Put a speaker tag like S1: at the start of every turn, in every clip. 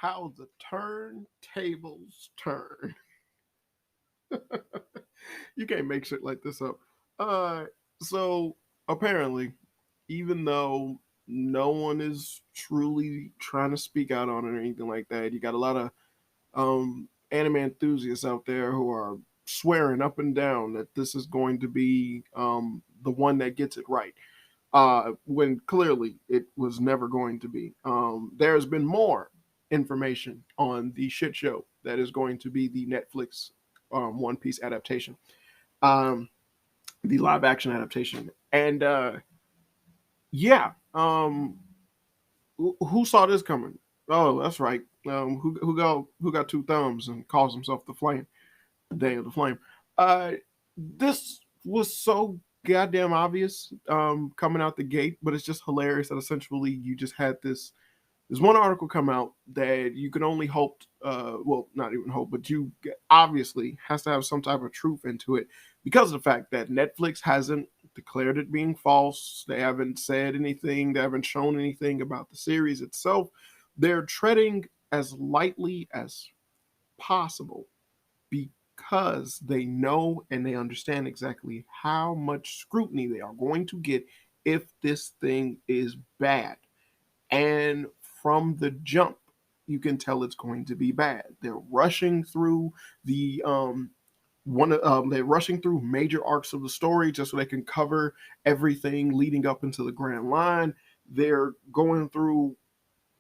S1: how the turntables turn. You can't make shit like this up. Uh, so apparently, even though no one is truly trying to speak out on it or anything like that, you got a lot of anime enthusiasts out there who are swearing up and down that this is going to be the one that gets it right. When clearly it was never going to be. There's been more information on the shit show that is going to be the Netflix One Piece adaptation, um, the live action adaptation, and yeah, who saw this coming? Oh, that's right. Who got two thumbs and calls himself the Flame, Danieltheflame. Uh, this was so goddamn obvious coming out the gate, but it's just hilarious that essentially you just had this. There's one article come out that you can only hope, well, not even hope, but you obviously has to have some type of truth into it because of the fact that Netflix hasn't declared it being false. They haven't said anything. They haven't shown anything about the series itself. They're treading as lightly as possible because they know and they understand exactly how much scrutiny they are going to get if this thing is bad. And from the jump, you can tell it's going to be bad. They're rushing through the they're rushing through major arcs of the story just so they can cover everything leading up into the grand line. They're going through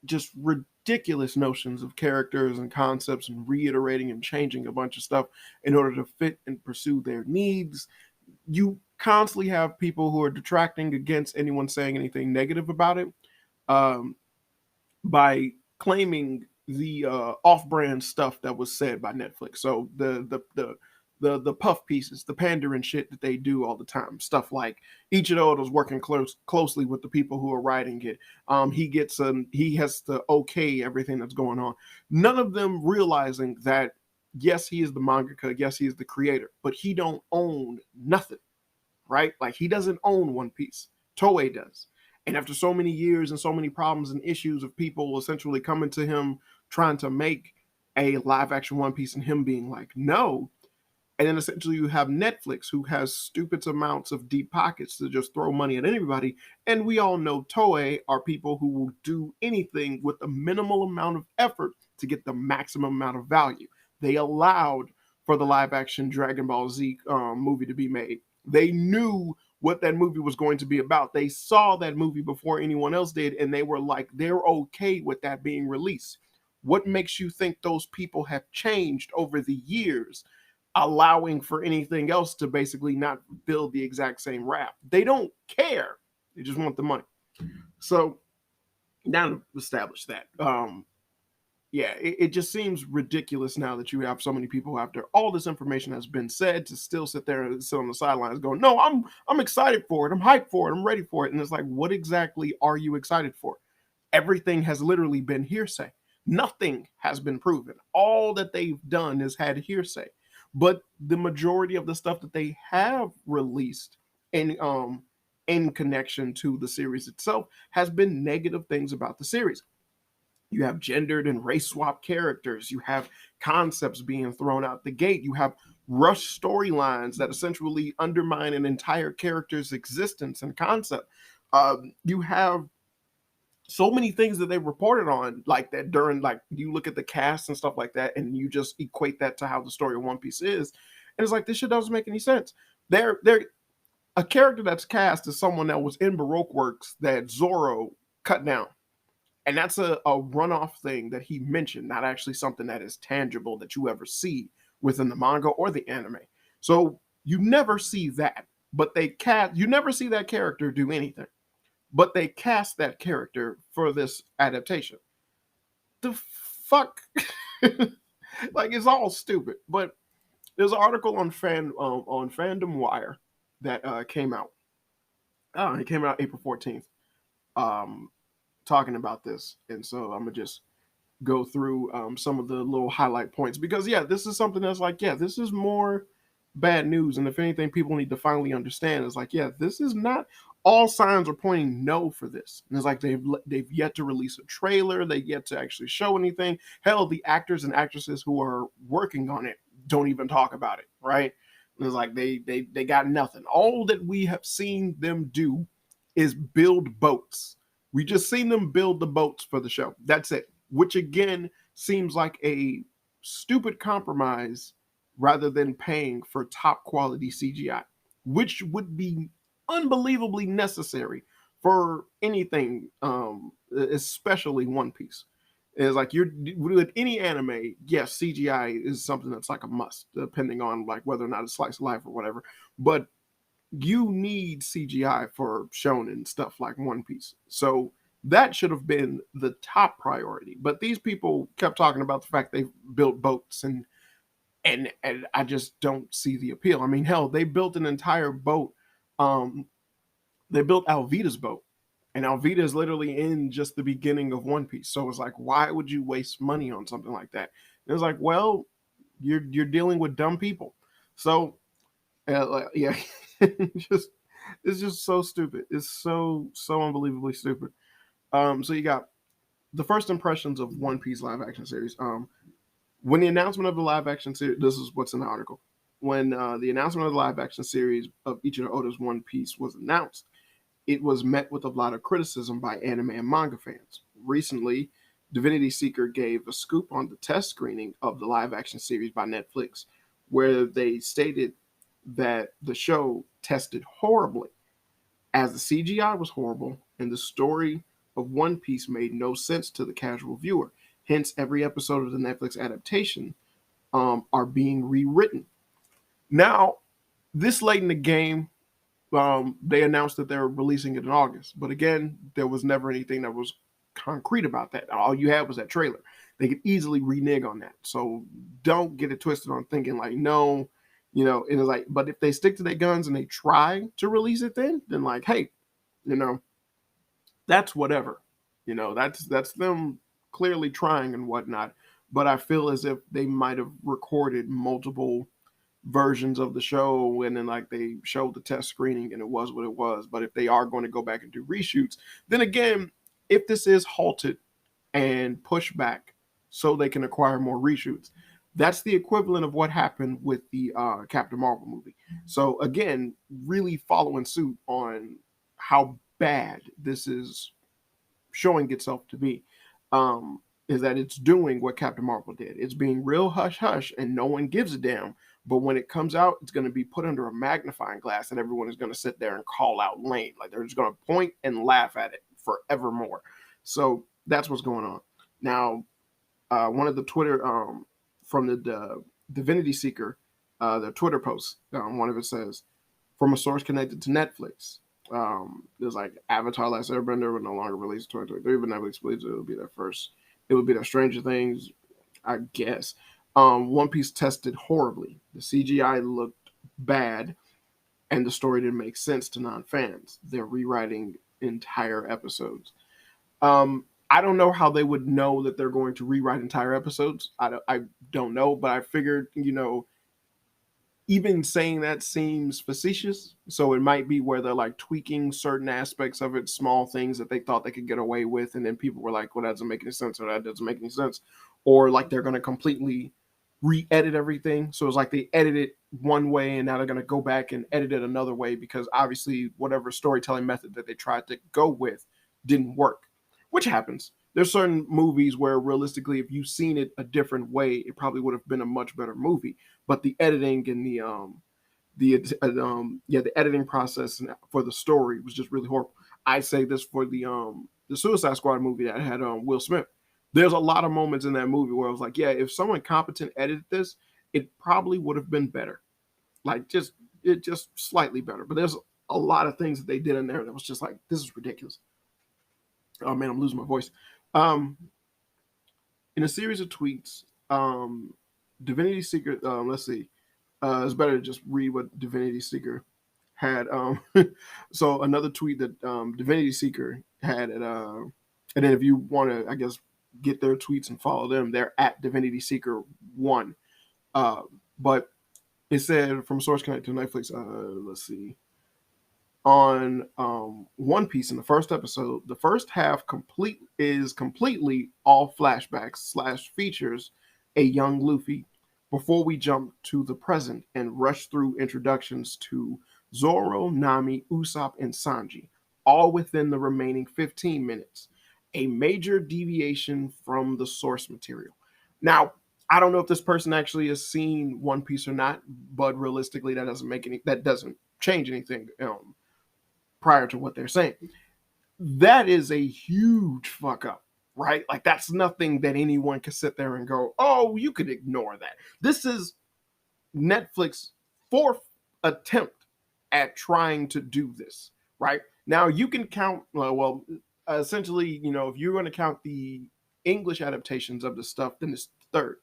S1: just ridiculous notions of characters and concepts and reiterating and changing a bunch of stuff in order to fit and pursue their needs. You constantly have people who are detracting against anyone saying anything negative about it, um, by claiming the off-brand stuff that was said by Netflix. So the puff pieces, the pandering shit that they do all the time, stuff like Ichiro's working closely with the people who are writing it. He has to okay everything that's going on. None of them realizing that yes, he is the mangaka, yes, he is the creator, but he don't own nothing, right? Like he doesn't own One Piece. Toei does. And after so many years and so many problems and issues of people essentially coming to him trying to make a live action One Piece and him being like, no. And then essentially you have Netflix who has stupid amounts of deep pockets to just throw money at anybody. And we all know Toei are people who will do anything with a minimal amount of effort to get the maximum amount of value. They allowed for the live action Dragon Ball Z movie to be made. They knew what that movie was going to be about. They saw that movie before anyone else did, and they were like, they're okay with that being released. What makes you think those people have changed over the years, allowing for anything else to basically not build the exact same rap? They don't care. They just want the money. So now to establish that, yeah, it just seems ridiculous now that you have so many people after all this information has been said to still sit there and sit on the sidelines going, no, I'm excited for it. I'm hyped for it. I'm ready for it. And it's like, what exactly are you excited for? Everything has literally been hearsay. Nothing has been proven. All that they've done is had hearsay. But the majority of the stuff that they have released in connection to the series itself has been negative things about the series. You have gendered and race swap characters. You have concepts being thrown out the gate. You have rush storylines that essentially undermine an entire character's existence and concept. You have so many things that they reported on like that during, like, you look at the cast and stuff like that, and you just equate that to how the story of One Piece is, and it's like, this shit doesn't make any sense. They're a character that's cast as someone that was in Baroque works that Zoro cut down. And that's a runoff thing that he mentioned, not actually something that is tangible that you ever see within the manga or the anime. So you never see that, but you never see that character do anything, but they cast that character for this adaptation. The fuck? Like, it's all stupid. But there's an article on Fandom Wire that came out. It came out April 14th. Talking about this, and so I'm gonna just go through some of the little highlight points because yeah, this is something that's like, yeah, this is more bad news, and if anything, people need to finally understand is like, yeah, this is not all signs are pointing no for this. And it's like they've yet to release a trailer. They yet to actually show anything. Hell, the actors and actresses who are working on it don't even talk about it, right? And it's like they got nothing. All that we have seen them do is build boats. We just seen them build the boats for the show. That's it. Which again seems like a stupid compromise rather than paying for top quality CGI, which would be unbelievably necessary for anything, especially One Piece. It's like you're with any anime, yes, CGI is something that's like a must, depending on like whether or not it's slice of life or whatever. But you need CGI for shonen stuff like One Piece. So that should have been the top priority. But these people kept talking about the fact they built boats and I just don't see the appeal. I mean, hell, they built an entire boat. Um, they built Alvida's boat, and Alvida is literally in just the beginning of One Piece. So it's like, why would you waste money on something like that? And it's like, well, you're dealing with dumb people. So yeah, just it's just so stupid. It's so unbelievably stupid. So you got the first impressions of One Piece live action series. When the announcement of the live action series, this is what's in the article. When the announcement of the live action series of Ichiro Oda's One Piece was announced, it was met with a lot of criticism by anime and manga fans. Recently, Divinity Seeker gave a scoop on the test screening of the live action series by Netflix, where they stated that the show tested horribly, as the CGI was horrible and the story of One Piece made no sense to the casual viewer. Hence, every episode of the Netflix adaptation are being rewritten. Now, this late in the game, they announced that they're releasing it in August. But again, there was never anything that was concrete about that. All you had was that trailer. They could easily renege on that. So don't get it twisted on thinking like, no, it is like, but if they stick to their guns and they try to release it then like, hey, you know, that's whatever. That's them clearly trying and whatnot. But I feel as if they might have recorded multiple versions of the show and then like they showed the test screening and it was what it was. But if they are going to go back and do reshoots, then again, if this is halted and pushed back so they can acquire more reshoots, that's the equivalent of what happened with the Captain Marvel movie. So again, really following suit on how bad this is showing itself to be, is that it's doing what Captain Marvel did. It's being real hush hush and no one gives a damn. But when it comes out, it's going to be put under a magnifying glass and everyone is going to sit there and call out lame. Like they're just going to point and laugh at it forevermore. So that's what's going on. Now, one of the Twitter from the Divinity Seeker, their Twitter post, one of it says, from a source connected to Netflix, there's like Avatar: Last Airbender will no longer release in 2023, but Netflix believes it will be their first. It would be their Stranger Things, I guess. One Piece tested horribly. The CGI looked bad, and the story didn't make sense to non-fans. They're rewriting entire episodes. I don't know how they would know that they're going to rewrite entire episodes. I don't know, but I figured, even saying that seems facetious. So it might be where they're like tweaking certain aspects of it, small things that they thought they could get away with. And then people were like, well, that doesn't make any sense, or that doesn't make any sense. Or like they're going to completely re-edit everything. So it's like they edit it one way and now they're going to go back and edit it another way because obviously whatever storytelling method that they tried to go with didn't work, which happens. There's certain movies where realistically, if you've seen it a different way, it probably would have been a much better movie. But the editing and the editing process for the story was just really horrible. I say this for the Suicide Squad movie that had Will Smith. There's a lot of moments in that movie where I was like, yeah, if someone competent edited this, it probably would have been better. Like just slightly better. But there's a lot of things that they did in there that was just like, this is ridiculous. Oh man, I'm losing my voice. In a series of tweets, Divinity Seeker, let's see. It's better to just read what Divinity Seeker had. So another tweet that Divinity Seeker had and then if you want to, I guess, get their tweets and follow them, they're at Divinity Seeker 1. But it said from source connected to Netflix, let's see. on One Piece in the first episode, the first half completely all flashbacks slash features a young Luffy before we jump to the present and rush through introductions to Zoro, Nami, Usopp, and Sanji, all within the remaining 15 minutes. A major deviation from the source material. Now, I don't know if this person actually has seen One Piece or not, but realistically, that doesn't change anything prior to what they're saying. That is a huge fuck up, right? Like that's nothing that anyone can sit there and go, "Oh, you could ignore that." This is Netflix fourth attempt at trying to do this, right? Now you can count essentially, if you're going to count the English adaptations of the stuff, then it's third.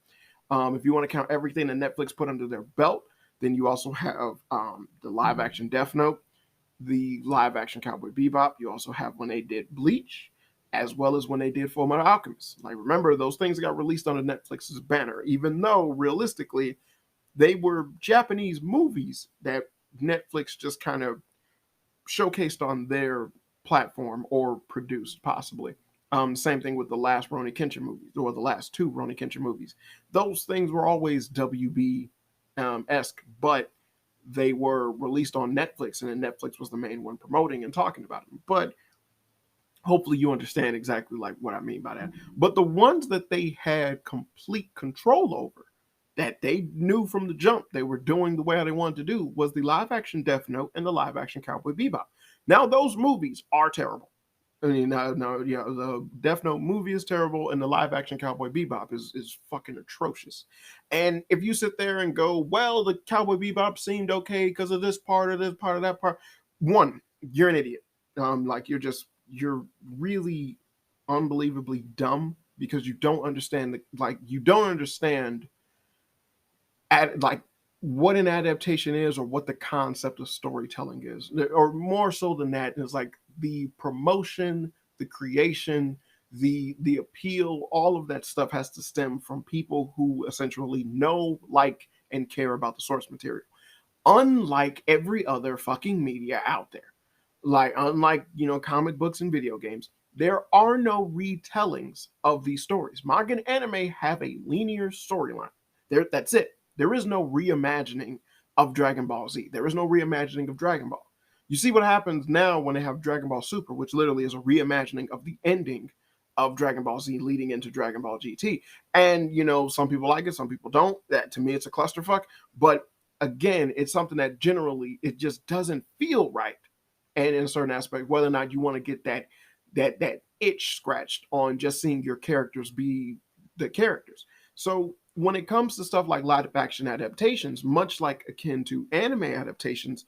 S1: If you want to count everything that Netflix put under their belt, then you also have the live action Death Note, the live action Cowboy Bebop. You also have when they did Bleach, as well as when they did Fullmetal Alchemist. Like, remember, those things got released under Netflix's banner, even though realistically they were Japanese movies that Netflix just kind of showcased on their platform or produced, possibly. Same thing with the last Rurouni Kenshin movies, or the last two Rurouni Kenshin movies. Those things were always WB esque, but they were released on Netflix, and then Netflix was the main one promoting and talking about them. But hopefully you understand exactly like what I mean by that. But the ones that they had complete control over, that they knew from the jump they were doing the way they wanted to do, was the live action Death Note and the live action Cowboy Bebop. Now those movies are terrible. I mean, the Death Note movie is terrible, and the live action Cowboy Bebop is fucking atrocious. And if you sit there and go, well, the Cowboy Bebop seemed okay because of this part, of that part, one, you're an idiot. Like you're really unbelievably dumb because you don't understand like what an adaptation is or what the concept of storytelling is, or more so than that is like the promotion, the creation, the appeal. All of that stuff has to stem from people who essentially know, like, and care about the source material, unlike every other fucking media out there. Like, unlike comic books and video games, there are no retellings of these stories. Manga and anime have a linear storyline. That's it. There is no reimagining of Dragon Ball Z. There is no reimagining of Dragon Ball. You see what happens now when they have Dragon Ball Super, which literally is a reimagining of the ending of Dragon Ball Z leading into Dragon Ball GT. And, some people like it, some people don't. That, to me, it's a clusterfuck. But again, it's something that generally it just doesn't feel right. And in a certain aspect, whether or not you want to get that itch scratched on just seeing your characters be the characters. So when it comes to stuff like live action adaptations, much like akin to anime adaptations,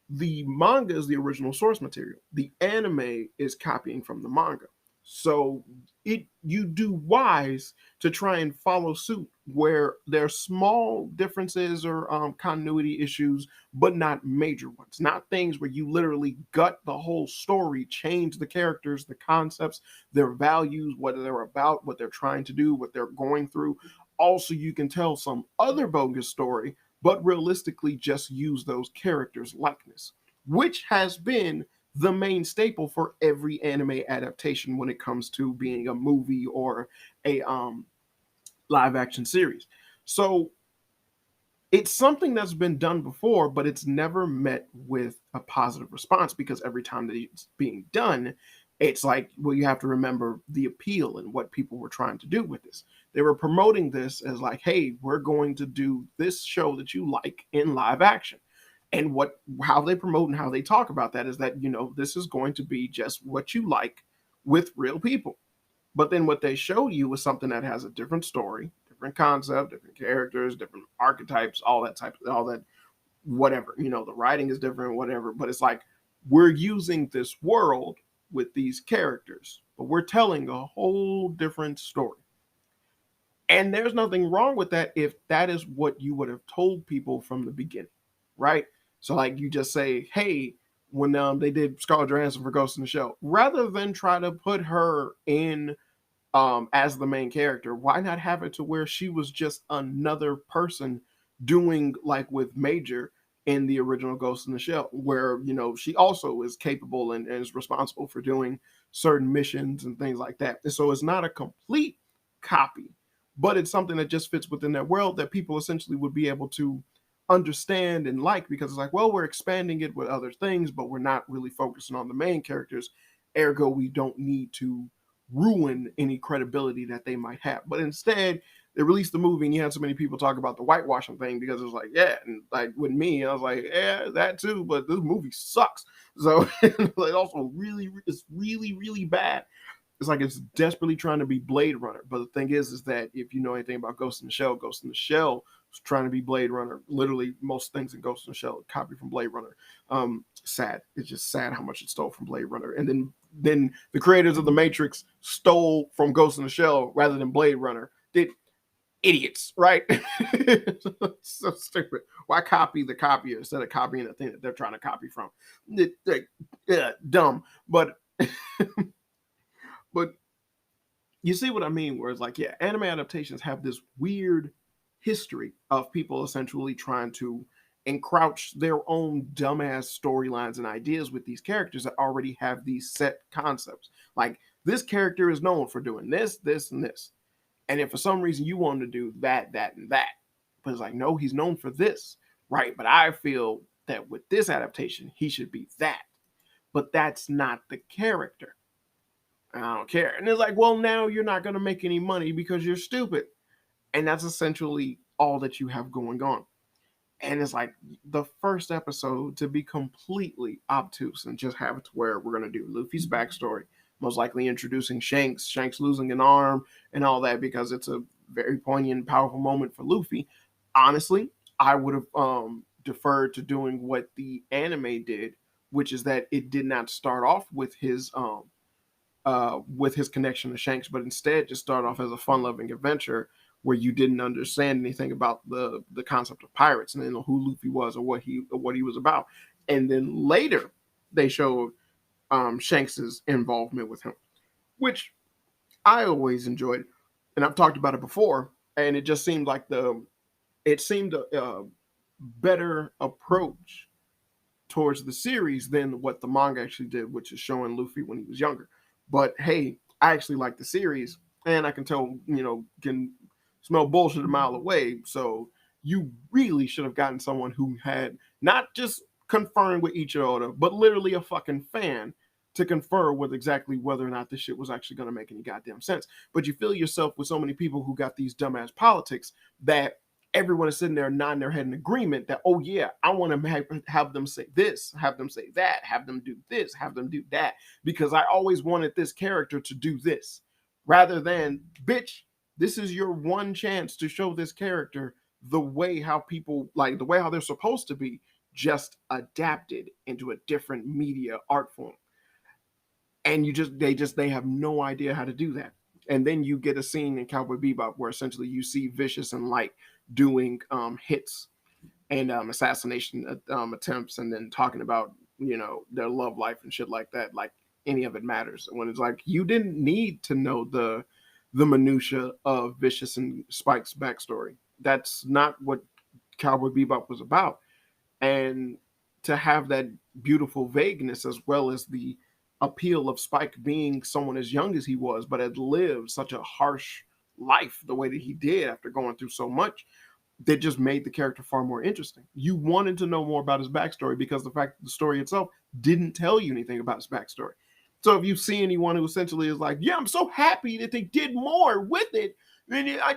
S1: the manga is the original source material. The anime is copying from the manga. So you do wise to try and follow suit where there are small differences or continuity issues, but not major ones. Not things where you literally gut the whole story, change the characters, the concepts, their values, what they're about, what they're trying to do, what they're going through. Also, you can tell some other bogus story, but realistically just use those characters' likeness, which has been the main staple for every anime adaptation when it comes to being a movie or a live action series. So it's something that's been done before, but it's never met with a positive response because every time that it's being done, it's like, well, you have to remember the appeal and what people were trying to do with this. They were promoting this as like, hey, we're going to do this show that you like in live action. And how they promote and how they talk about that is that, this is going to be just what you like with real people. But then what they show you was something that has a different story, different concept, different characters, different archetypes, all that, whatever. The writing is different, whatever. But it's like we're using this world with these characters, but we're telling a whole different story. And there's nothing wrong with that if that is what you would have told people from the beginning, right? So like you just say, hey, when they did Scarlett Johansson for Ghost in the Shell, rather than try to put her in as the main character, why not have it to where she was just another person doing like with Major in the original Ghost in the Shell, where she also is capable and is responsible for doing certain missions and things like that. And so it's not a complete copy, but it's something that just fits within that world that people essentially would be able to understand and like, because it's like, well, we're expanding it with other things, but we're not really focusing on the main characters. Ergo, we don't need to ruin any credibility that they might have. But instead, they released the movie and you had so many people talk about the whitewashing thing because it was like, yeah, and like with me, I was like, yeah, that too, but this movie sucks. So it also it's really bad. It's like it's desperately trying to be Blade Runner. But the thing is that if you know anything about Ghost in the Shell, Ghost in the Shell was trying to be Blade Runner. Literally, most things in Ghost in the Shell copy from Blade Runner. Sad. It's just sad how much it stole from Blade Runner. And then the creators of The Matrix stole from Ghost in the Shell rather than Blade Runner. Idiots, right? So stupid. Why copy the copier instead of copying the thing that they're trying to copy from? Dumb. But but you see what I mean? Where it's like, yeah, anime adaptations have this weird history of people essentially trying to encroach their own dumbass storylines and ideas with these characters that already have these set concepts. Like, this character is known for doing this, this, and this. And if for some reason you want him to do that, that, and that, but it's like, no, he's known for this, right? But I feel that with this adaptation, he should be that. But that's not the character. I don't care. And it's like, well, now you're not going to make any money because you're stupid. And that's essentially all that you have going on. And it's like the first episode to be completely obtuse and just have it to where we're going to do Luffy's backstory, most likely introducing Shanks losing an arm and all that, because it's a very poignant, powerful moment for Luffy. Honestly, I would have deferred to doing what the anime did, which is that it did not start off with his connection to Shanks, but instead just start off as a fun-loving adventure where you didn't understand anything about the concept of pirates and then who Luffy was or what he was about. And then later they showed Shanks's involvement with him, which I always enjoyed, and I've talked about it before. And it just seemed like a better approach towards the series than what the manga actually did, which is showing Luffy when he was younger. But hey, I actually like the series, and I can tell, can smell bullshit a mile away. So you really should have gotten someone who had not just conferring with Ichiro, but literally a fucking fan to confer with exactly whether or not this shit was actually going to make any goddamn sense. But you feel yourself with so many people who got these dumbass politics that everyone is sitting there nodding their head in agreement that, oh yeah, I want to have them say this, have them say that, have them do this, have them do that, because I always wanted this character to do this, rather than, bitch, this is your one chance to show this character the way how they're supposed to be, just adapted into a different media art form. And they have no idea how to do that. And then you get a scene in Cowboy Bebop where essentially you see Vicious and Light doing hits and assassination attempts, and then talking about their love life and shit like that, like any of it matters. When it's like, you didn't need to know the minutia of Vicious and Spike's backstory. That's not what Cowboy Bebop was about. And to have that beautiful vagueness, as well as the appeal of Spike being someone as young as he was, but had lived such a harsh life the way that he did after going through so much, that just made the character far more interesting. You wanted to know more about his backstory because the fact that the story itself didn't tell you anything about his backstory. So if you see anyone who essentially is like, yeah, I'm so happy that they did more with it, and I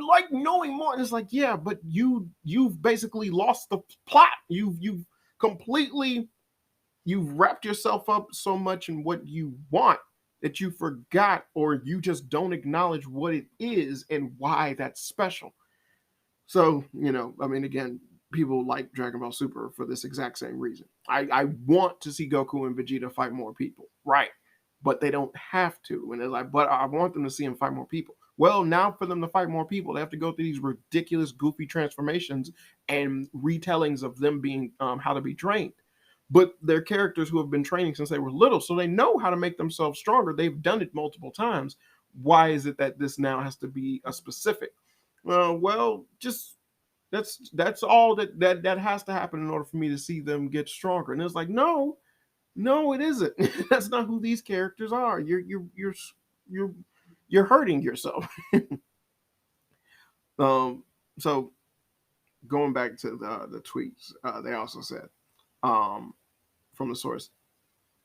S1: like knowing more. And it's like, yeah, but you've basically lost the plot. You've wrapped yourself up so much in what you want that you forgot, or you just don't acknowledge what it is and why that's special. So, again, people like Dragon Ball Super for this exact same reason. I want to see Goku and Vegeta fight more people, right? But they don't have to. And they're like, but I want them to see them fight more people. Well, now for them to fight more people, they have to go through these ridiculous, goofy transformations and retellings of them being how to be trained. But they're characters who have been training since they were little, so they know how to make themselves stronger. They've done it multiple times. Why is it that this now has to be a specific? Well, just That's all that has to happen in order for me to see them get stronger. And it's like, no, no, it isn't. That's not who these characters are. You're you're hurting yourself. um, so going back to the tweets, they also said, um, from the source,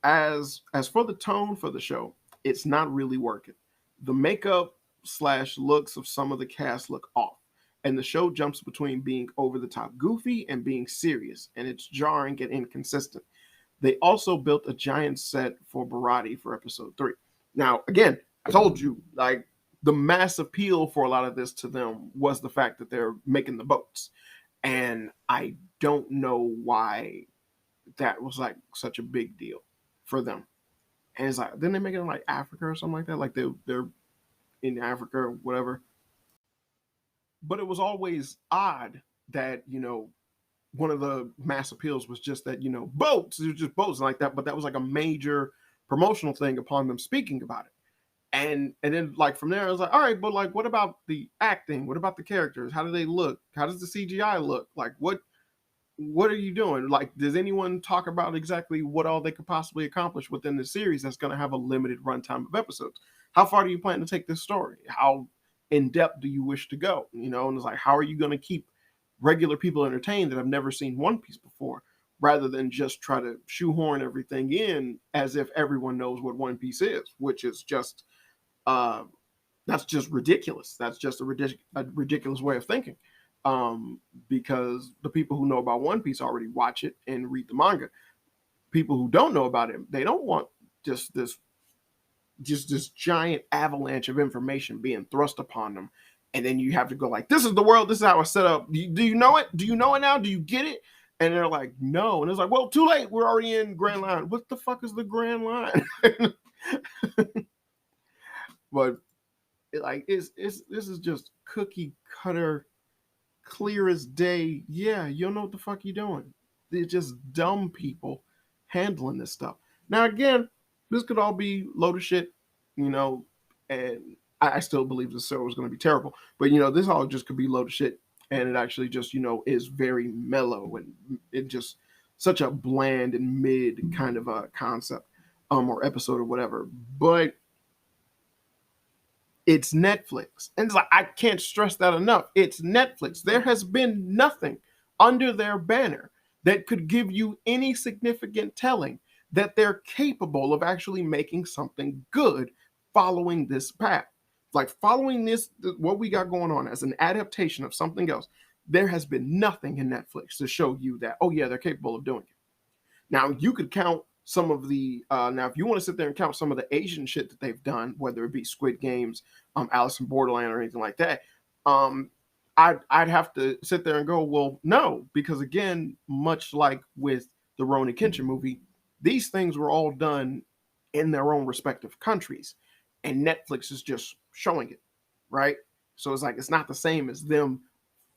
S1: as for the tone for the show, it's not really working. The makeup slash looks of some of the cast look off, and the show jumps between being over the top goofy and being serious, and it's jarring and inconsistent. They also built a giant set for Barati for episode 3. Now, again, I told you, like, the mass appeal for a lot of this to them was the fact that they're making the boats. And I don't know why that was like such a big deal for them. And it's like, didn't they make it in like Africa or something like that? Like they're in Africa or whatever. But it was always odd that, one of the mass appeals was just that, boats, it was just boats like that. But that was like a major promotional thing upon them speaking about it. And then like from there, I was like, all right, but like, what about the acting? What about the characters? How do they look? How does the CGI look? Like, what are you doing? Like, does anyone talk about exactly what all they could possibly accomplish within the series that's going to have a limited runtime of episodes? How far do you plan to take this story? How in depth do you wish to go? And it's like, how are you going to keep regular people entertained that have never seen One Piece before, rather than just try to shoehorn everything in as if everyone knows what One Piece is, which is just uh, that's just ridiculous. That's just a ridiculous way of thinking. Because the people who know about One Piece already watch it and read the manga. People who don't know about it, they don't want just this giant avalanche of information being thrust upon them, and then you have to go like, "This is the world. This is how it's set up. Do you know it? Do you know it now? Do you get it?" And they're like, "No," and it's like, "Well, too late. We're already in Grand Line. What the fuck is the Grand Line?" But this is just cookie cutter, clear as day. Yeah, you don't know what the fuck you're doing. They're just dumb people handling this stuff. Now, again, this could all be load of shit, and I still believe the show is going to be terrible. But this all just could be load of shit, and it actually just is very mellow, and it just such a bland and mid kind of a concept, or episode or whatever. But it's Netflix. And it's like, I can't stress that enough. It's Netflix. There has been nothing under their banner that could give you any significant telling that they're capable of actually making something good following this path. Like following this, what we got going on as an adaptation of something else, there has been nothing in Netflix to show you that, oh yeah, they're capable of doing it. Now, you could count some of the now if you want to sit there and count some of the Asian shit that they've done, whether it be Squid Games, Alice in Borderland, or anything like that, I'd have to sit there and go, well, no, because again, much like with the Ronan Kenshin movie, these things were all done in their own respective countries, and Netflix is just showing it, right? So it's like, it's not the same as them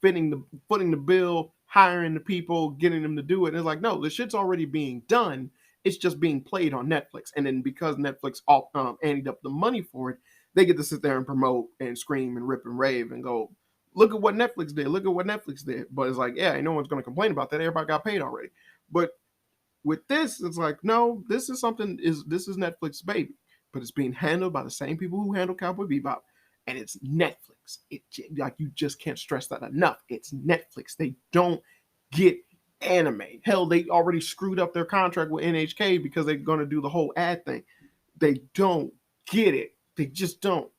S1: footing the bill, hiring the people, getting them to do it. And it's like, no, the shit's already being done. It's just being played on Netflix. And then because Netflix anteed up the money for it, they get to sit there and promote and scream and rip and rave and go, look at what Netflix did. Look at what Netflix did. But it's like, yeah, no one's going to complain about that. Everybody got paid already. But with this, it's like, no, this is Netflix baby. But it's being handled by the same people who handle Cowboy Bebop. And it's Netflix. Like, you just can't stress that enough. It's Netflix. They don't get anime. Hell, they already screwed up their contract with NHK because they're going to do the whole ad thing. They don't get it. They just don't.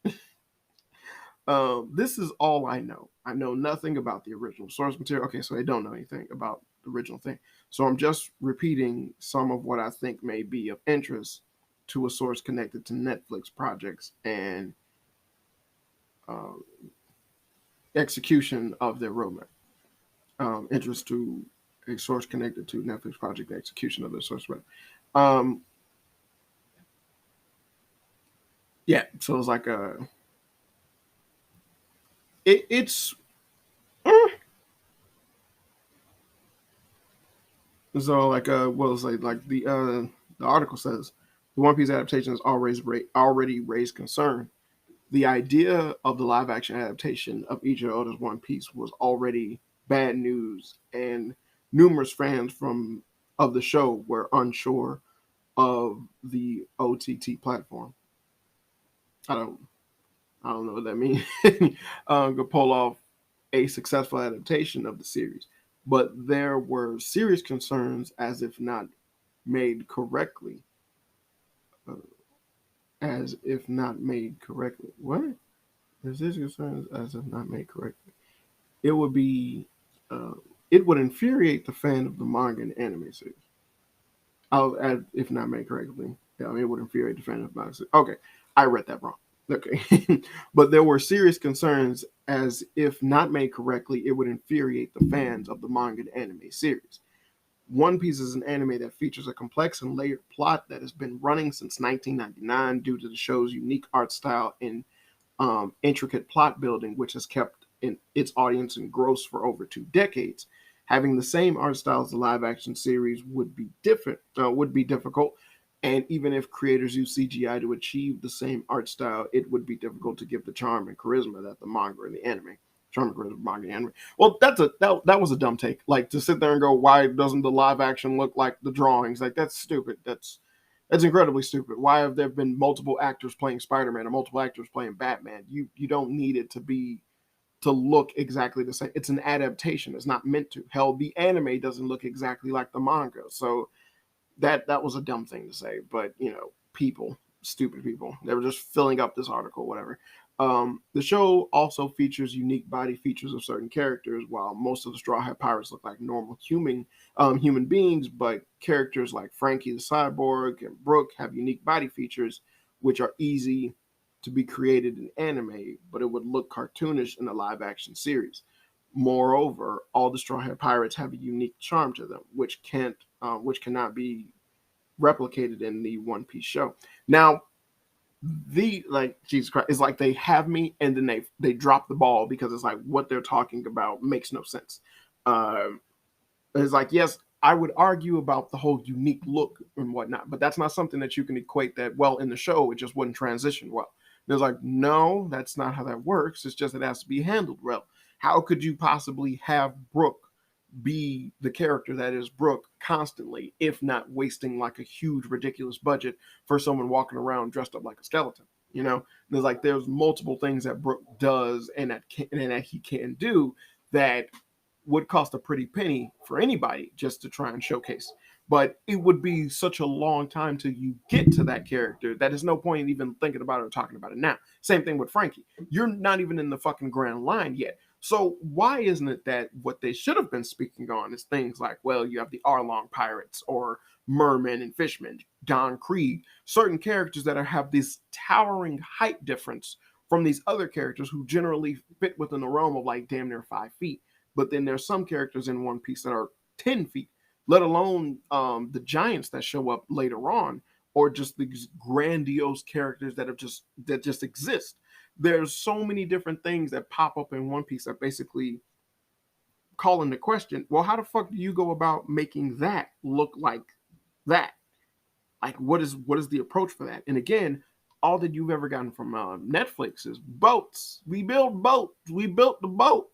S1: This is all I know. I know nothing about the original source material. Okay, so they don't know anything about the original thing. So I'm just repeating some of what I think may be of interest to a source connected to Netflix projects and execution of their roadmap. Interest to a source connected to Netflix project execution of their source roadmap. Yeah, so it's like it's so like well, it's like the article says the One Piece adaptation has already raised concern. The idea of the live action adaptation of Ichiro Oda's One Piece was already bad news, and numerous fans from of the show were unsure of the OTT platform. I don't I don't know what that means. Could pull off a successful adaptation of the series, but there were serious concerns as if not made correctly. Uh, as if not made correctly. What? There's serious concerns as if not made correctly. It would be, uh, it would infuriate the fan of the manga and anime series. I'll add if not made correctly. Yeah, I mean, it would infuriate the fan of the manga series. Okay, I read that wrong. Okay, but there were serious concerns as if not made correctly, it would infuriate the fans of the manga and anime series. One Piece is an anime that features a complex and layered plot that has been running since 1999 due to the show's unique art style and intricate plot building, which has kept its audience engrossed for over 2 decades. Having the same art style as the live action series would be difficult, and even if creators use CGI to achieve the same art style, it would be difficult to give the charm and charisma that the manga and the anime. Charm and charisma manga and anime. Well, that was a dumb take. Like to sit there and go, why doesn't the live action look like the drawings? Like that's stupid. That's incredibly stupid. Why have there been multiple actors playing Spider-Man or multiple actors playing Batman? You don't need it to look exactly the same. It's an adaptation. It's not meant to. Hell, the anime doesn't look exactly like the manga. So that was a dumb thing to say. But people, stupid people, they were just filling up this article, whatever. The show also features unique body features of certain characters, while most of the Straw Hat Pirates look like normal human beings, but characters like Frankie the Cyborg and Brooke have unique body features, which are easy to be created in anime, but it would look cartoonish in a live action series. Moreover, all the Straw Hat Pirates have a unique charm to them, which cannot be replicated in the One Piece show. Now, the like Jesus Christ, it's like they have me and then they drop the ball because it's like what they're talking about makes no sense. Um, it's like, yes, I would argue about the whole unique look and whatnot, but that's not something that you can equate that well in the show. It just wouldn't transition well. And it's like, no, that's not how that works. It's just it has to be handled well. How could you possibly have Brooke be the character that is Brooke constantly, if not wasting like a huge, ridiculous budget for someone walking around dressed up like a skeleton? There's multiple things that Brooke does and that he can do that would cost a pretty penny for anybody just to try and showcase. But it would be such a long time till you get to that character that there's no point in even thinking about it or talking about it now. Same thing with Frankie. You're not even in the fucking grand line yet. So why isn't it that what they should have been speaking on is things like, well, you have the Arlong pirates or mermen and fishmen, Don Krieg, certain characters that have this towering height difference from these other characters who generally fit within the realm of like damn near 5 feet. But then there's some characters in One Piece that are 10 feet, let alone the giants that show up later on, or just these grandiose characters that just exist. There's so many different things that pop up in One Piece that basically call into question, well, how the fuck do you go about making that look like that? Like, what is the approach for that? And again, all that you've ever gotten from Netflix is boats. We build boats. We built the boat.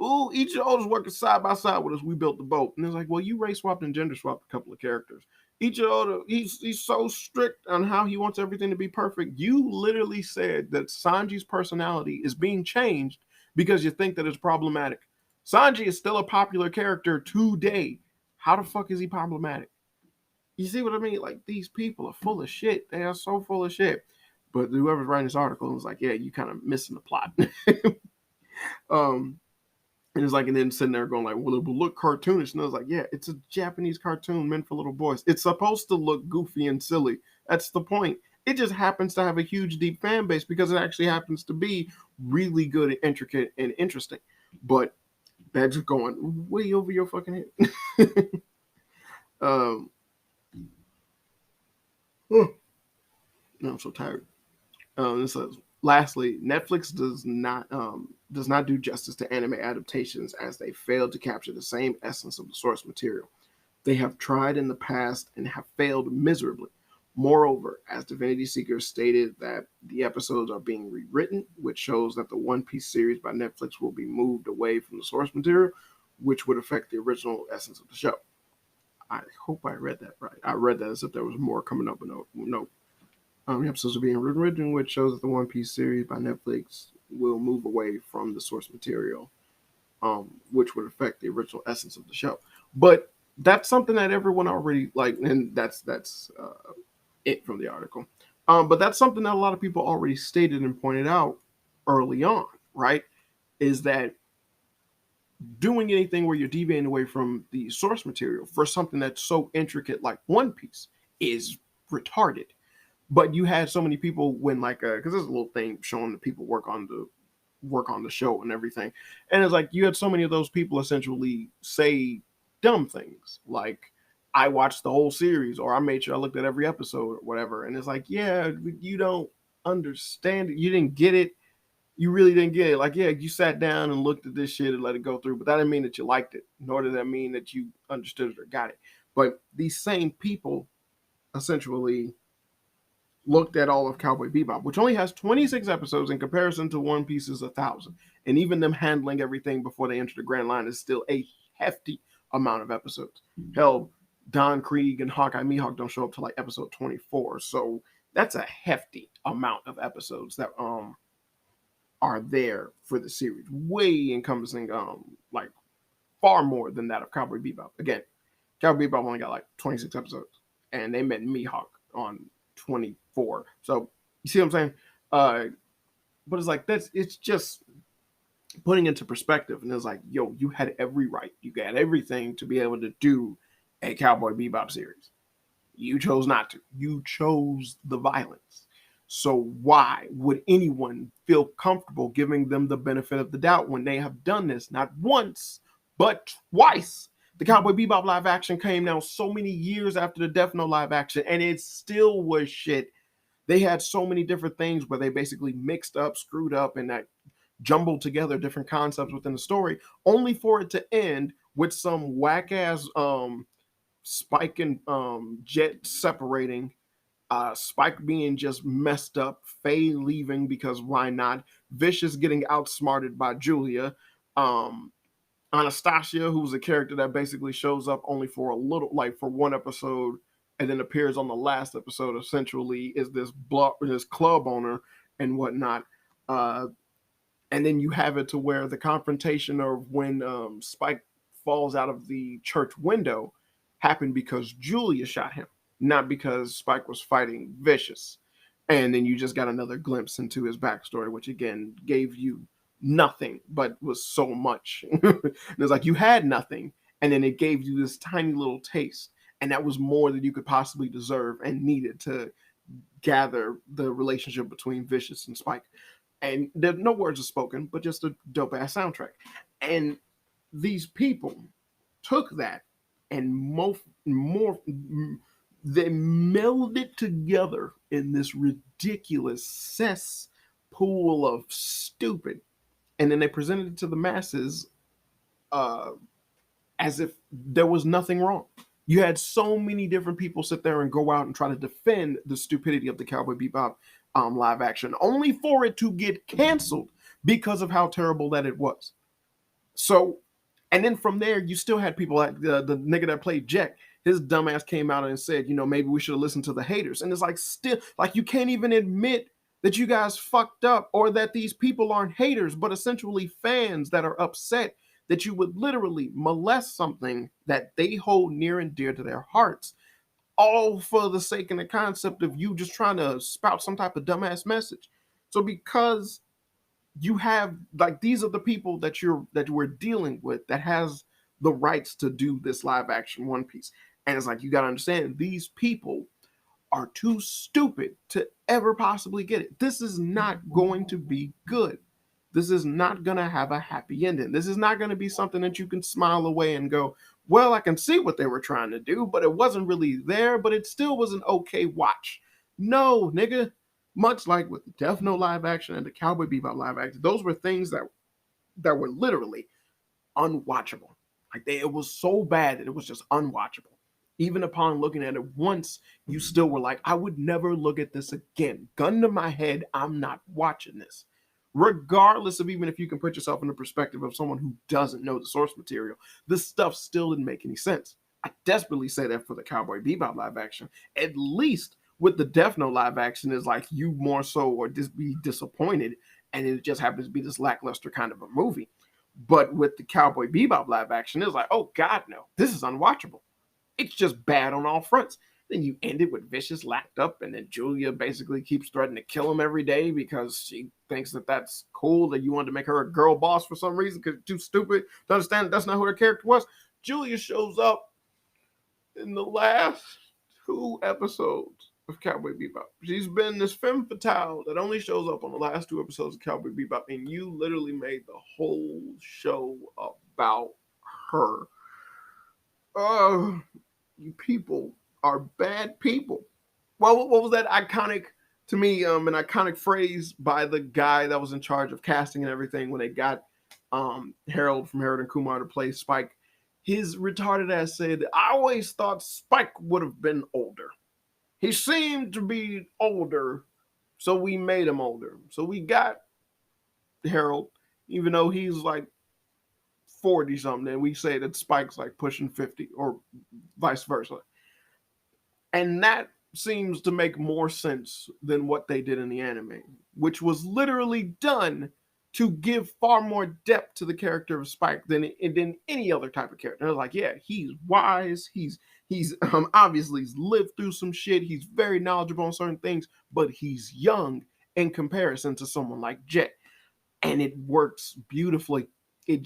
S1: Ooh, each of those working side by side with us. We built the boat. And it's like, well, you race swapped and gender swapped a couple of characters. Each of those, he's so strict on how he wants everything to be perfect. You literally said that Sanji's personality is being changed because you think that it's problematic. Sanji is still a popular character today. How the fuck is he problematic? You see what I mean? Like, these people are full of shit. They are so full of shit. But whoever's writing this article was like, yeah, you kind of missing the plot. um, and it's like, and then sitting there going like, well, it will look cartoonish. And I was like, yeah, it's a Japanese cartoon meant for little boys. It's supposed to look goofy and silly. That's the point. It just happens to have a huge, deep fan base because it actually happens to be really good and intricate and interesting. But that's just going way over your fucking head. um, oh, no, I'm so tired. It says, lastly, Netflix does not do justice to anime adaptations as they failed to capture the same essence of the source material. They have tried in the past and have failed miserably. Moreover, as Divinity Seeker stated that the episodes are being rewritten, which shows that the One Piece series by Netflix will be moved away from the source material, which would affect the original essence of the show. I hope I read that right. I read that as if there was more coming up, but no. The episodes are being written, which shows that the One Piece series by Netflix will move away from the source material, which would affect the original essence of the show. But that's something that everyone already like, and that's it from the article. But that's something that a lot of people already stated and pointed out early on, right? Is that doing anything where you're deviating away from the source material for something that's so intricate like One Piece is retarded. But you had so many people when like because there's a little thing showing the people work on the show and everything, and it's like you had so many of those people essentially say dumb things like I watched the whole series or I made sure I looked at every episode or whatever, and it's like yeah, you don't understand it, you didn't get it, you really didn't get it. Like yeah, you sat down and looked at this shit and let it go through, but that didn't mean that you liked it, nor did that mean that you understood it or got it. But these same people essentially looked at all of Cowboy Bebop, which only has 26 episodes in comparison to One Piece's 1,000. And even them handling everything before they enter the Grand Line is still a hefty amount of episodes. Hell, Don Krieg and Hawkeye Mihawk don't show up to like episode 24. So that's a hefty amount of episodes that are there for the series. Way encompassing like far more than that of Cowboy Bebop. Again, Cowboy Bebop only got like 26 episodes. And they met Mihawk on 24. So you see what I'm saying? But it's like it's just putting into perspective, and it's like, yo, you had every right, you got everything to be able to do a Cowboy Bebop series. You chose not to. You chose the violence. So why would anyone feel comfortable giving them the benefit of the doubt when they have done this not once but twice? The Cowboy Bebop live action came now so many years after the Death Note live action, and it still was shit. They had so many different things where they basically mixed up, screwed up, and that jumbled together different concepts within the story, only for it to end with some whack ass Spike and Jet separating, Spike being just messed up, Faye leaving because why not, Vicious getting outsmarted by Julia, Anastasia, who's a character that basically shows up only for a little, like for one episode, and then appears on the last episode. Essentially, is this club owner and whatnot. And then you have it to where the confrontation of when Spike falls out of the church window happened because Julia shot him, not because Spike was fighting Vicious. And then you just got another glimpse into his backstory, which again gave you nothing, but was so much. It's like you had nothing, and then it gave you this tiny little taste, and that was more than you could possibly deserve and needed to gather the relationship between Vicious and Spike. And there no words are spoken, but just a dope ass soundtrack. And these people took that and they melded together in this ridiculous cesspool of stupid, and then they presented it to the masses uh, as if there was nothing wrong. You had so many different people sit there and go out and try to defend the stupidity of the Cowboy Bebop live action, only for it to get canceled because of how terrible that it was. So, and then from there, you still had people like the nigga that played Jack. His dumbass came out and said, you know, maybe we should have listened to the haters. And it's like, still, like, you can't even admit that you guys fucked up or that these people aren't haters, but essentially fans that are upset that you would literally molest something that they hold near and dear to their hearts, all for the sake and the concept of you just trying to spout some type of dumbass message. So because you have, like, these are the people that we're dealing with that has the rights to do this live action One Piece. And it's like, you got to understand, these people are too stupid to ever possibly get it. This is not going to be good. This is not going to have a happy ending. This is not going to be something that you can smile away and go, well, I can see what they were trying to do, but it wasn't really there, but it still was an okay watch. No, nigga. Much like with the Death Note live action and the Cowboy Bebop live action, those were things that were literally unwatchable. Like it was so bad that it was just unwatchable. Even upon looking at it once, you still were like, I would never look at this again. Gun to my head, I'm not watching this. regardless of even if you can put yourself in the perspective of someone who doesn't know the source material, this stuff still didn't make any sense. I desperately say that for the Cowboy Bebop live action. At least with the Death Note live action, is like you more so or just be disappointed, and it just happens to be this lackluster kind of a movie. But with the Cowboy Bebop live action, it's like, oh God, no, this is unwatchable. It's just bad on all fronts. Then you end it with Vicious lacked up, and then Julia basically keeps threatening to kill him every day because she thinks that that's cool, that you wanted to make her a girl boss for some reason because you're too stupid to understand that that's not who her character was. Julia shows up in the last 2 episodes of Cowboy Bebop. She's been this femme fatale that only shows up on the last 2 episodes of Cowboy Bebop, and you literally made the whole show about her. You people are bad people. Well, what was that iconic, to me, an iconic phrase by the guy that was in charge of casting and everything when they got Harold from Harold and Kumar to play Spike? His retarded ass said, I always thought Spike would have been older. He seemed to be older, so we made him older. So we got Harold, even though he's like 40 something, and we say that Spike's like pushing 50 or vice versa. And that seems to make more sense than what they did in the anime, which was literally done to give far more depth to the character of Spike than any other type of character. They're like, yeah, he's wise, he's obviously he's lived through some shit, he's very knowledgeable on certain things, but he's young in comparison to someone like Jet. And it works beautifully. It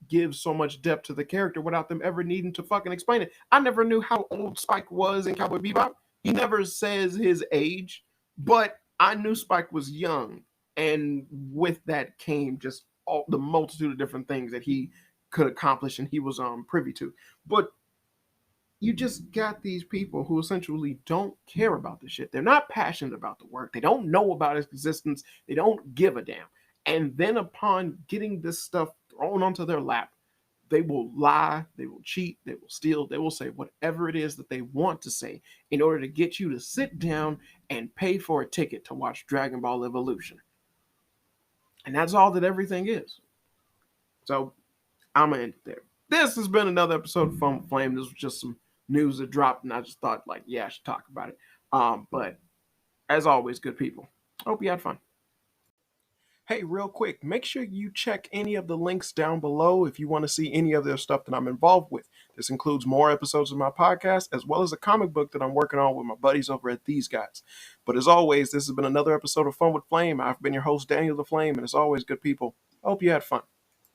S1: gives so much depth to the character without them ever needing to fucking explain it. I never knew how old Spike was in Cowboy Bebop. He never says his age, but I knew Spike was young, and with that came just all the multitude of different things that he could accomplish and he was privy to. But you just got these people who essentially don't care about the shit. They're not passionate about the work. They don't know about its existence. They don't give a damn. And then upon getting this stuff thrown onto their lap, they will lie, they will cheat, they will steal, they will say whatever it is that they want to say in order to get you to sit down and pay for a ticket to watch Dragon Ball Evolution. And that's all that everything is. So I'm going to end it there. This has been another episode of Fun with Flame. This was just some news that dropped, and I just thought, like, yeah, I should talk about it. But as always, good people, hope you had fun. Hey, real quick, make sure you check any of the links down below if you want to see any of the stuff that I'm involved with. This includes more episodes of my podcast, as well as a comic book that I'm working on with my buddies over at These Guys. But as always, this has been another episode of Fun with Flame. I've been your host, Danieltheflame, and as always, good people, hope you had fun.